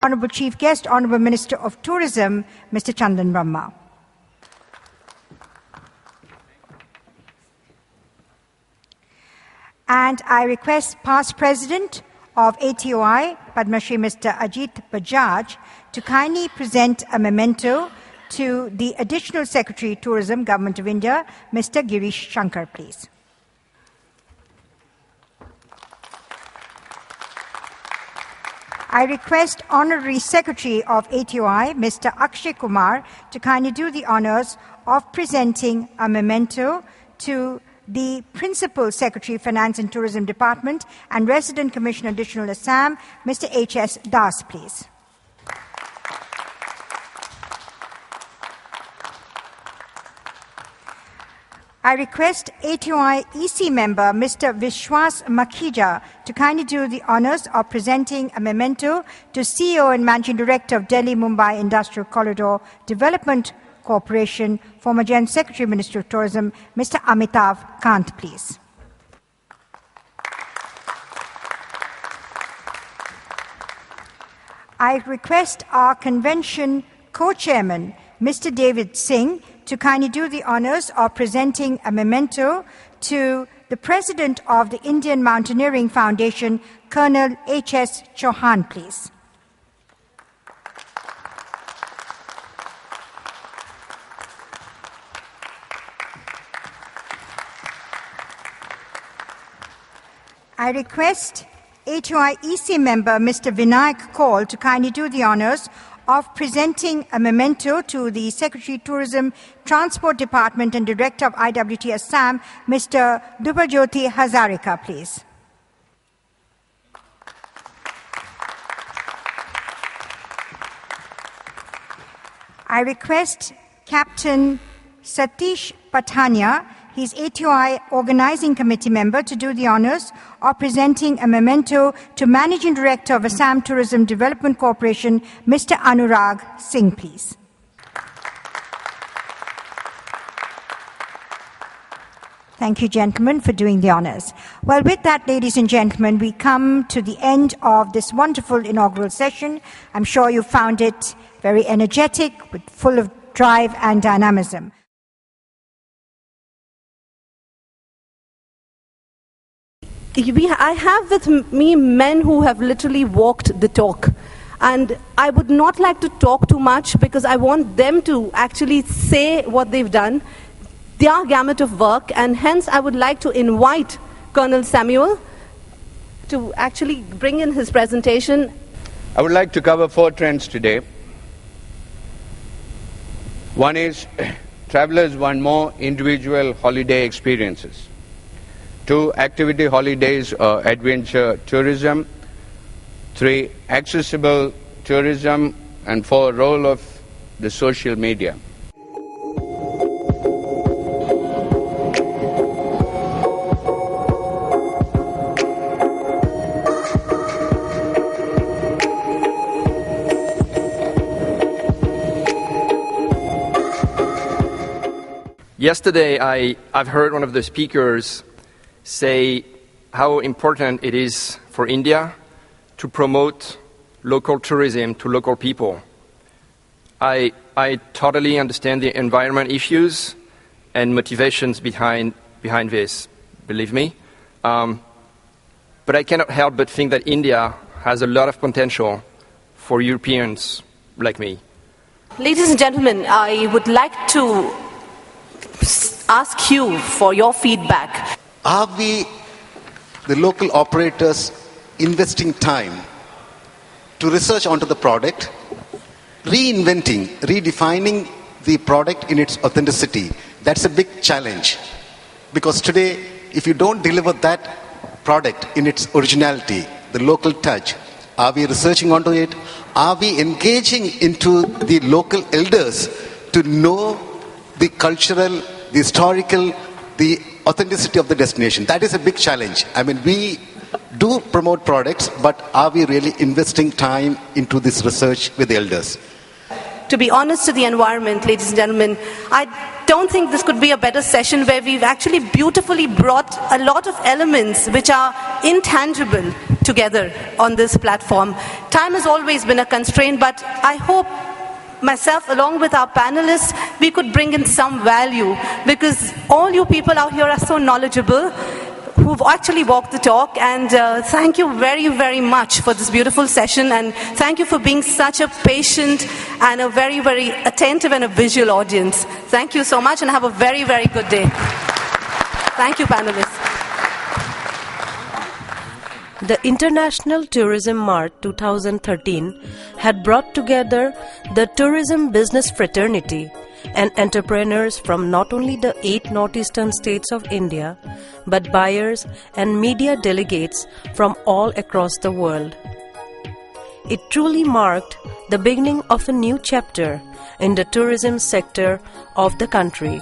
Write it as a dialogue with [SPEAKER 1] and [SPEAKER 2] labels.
[SPEAKER 1] Honourable Chief Guest, Honourable Minister of Tourism, Mr. Chandan Brahma. And I request past President of ATOI, Padma Shri Mr. Ajit Bajaj, to kindly present a memento to the Additional Secretary Tourism, Government of India, Mr. Girish Shankar, please. I request Honorary Secretary of ATOI, Mr. Akshay Kumar, to kindly do the honours of presenting a memento to the Principal Secretary, Finance and Tourism Department and Resident Commissioner, Additional Assam, Mr. H.S. Das, please. I request ATOI EC member, Mr. Vishwas Makhija, to kindly do the honours of presenting a memento to CEO and Managing Director of Delhi-Mumbai Industrial Corridor Development Corporation, former Joint Secretary, Ministry of Tourism, Mr. Amitav Kant, please. I request our convention co-chairman, Mr. David Singh, to kindly do the honours of presenting a memento to the President of the Indian Mountaineering Foundation, Colonel H.S. Chauhan, please. I request ATOI EC member, Mr. Vinayak Kaul, to kindly do the honours of presenting a memento to the Secretary Tourism, Transport Department and Director of IWT Assam, Mr. Dubajyoti Hazarika, please. I request Captain Satish Pathania, his ATOI Organizing Committee member, to do the honours of presenting a memento to Managing Director of Assam Tourism Development Corporation, Mr. Anurag Singh, please. Thank you, gentlemen, for doing the honours. Well, with that, ladies and gentlemen, we come to the end of this wonderful inaugural session. I'm sure you found it very energetic, full of drive and dynamism.
[SPEAKER 2] I have with me men who have literally walked the talk. And I would not like to talk too much because I want them to actually say what they've done, their gamut of work, and hence I would like to invite Colonel Samuel to actually bring in his presentation.
[SPEAKER 3] I would like to cover 4 trends today. One is travelers want more individual holiday experiences. 2, activity holidays or adventure tourism. 3, accessible tourism. And 4, role of the social media.
[SPEAKER 4] Yesterday, I've heard one of the speakers say how important it is for India to promote local tourism to local people. I totally understand the environment issues and motivations behind this, believe me. But I cannot help but think that India has a lot of potential for Europeans like me.
[SPEAKER 2] Ladies and gentlemen, I would like to ask you for your feedback.
[SPEAKER 5] Are we, the local operators, investing time to research onto the product, reinventing, redefining the product in its authenticity? That's a big challenge. Because today, if you don't deliver that product in its originality, the local touch, are we researching onto it? Are we engaging into the local elders to know the cultural, the historical, the authenticity of the destination? That is a big challenge. I mean, we do promote products, but are we really investing time into this research with the elders?
[SPEAKER 2] To be honest to the environment, ladies and gentlemen, I don't think this could be a better session where we've actually beautifully brought a lot of elements which are intangible together on this platform. Time has always been a constraint, but I hope myself, along with our panelists, we could bring in some value, because all you people out here are so knowledgeable, who've actually walked the talk, and thank you very, very much for this beautiful session, and thank you for being such a patient and a very, very attentive and a visual audience. Thank you so much, and have a very, very good day. Thank you, panelists.
[SPEAKER 6] The International Tourism Mart 2013 had brought together the tourism business fraternity and entrepreneurs from not only the 8 northeastern states of India, but buyers and media delegates from all across the world. It truly marked the beginning of a new chapter in the tourism sector of the country.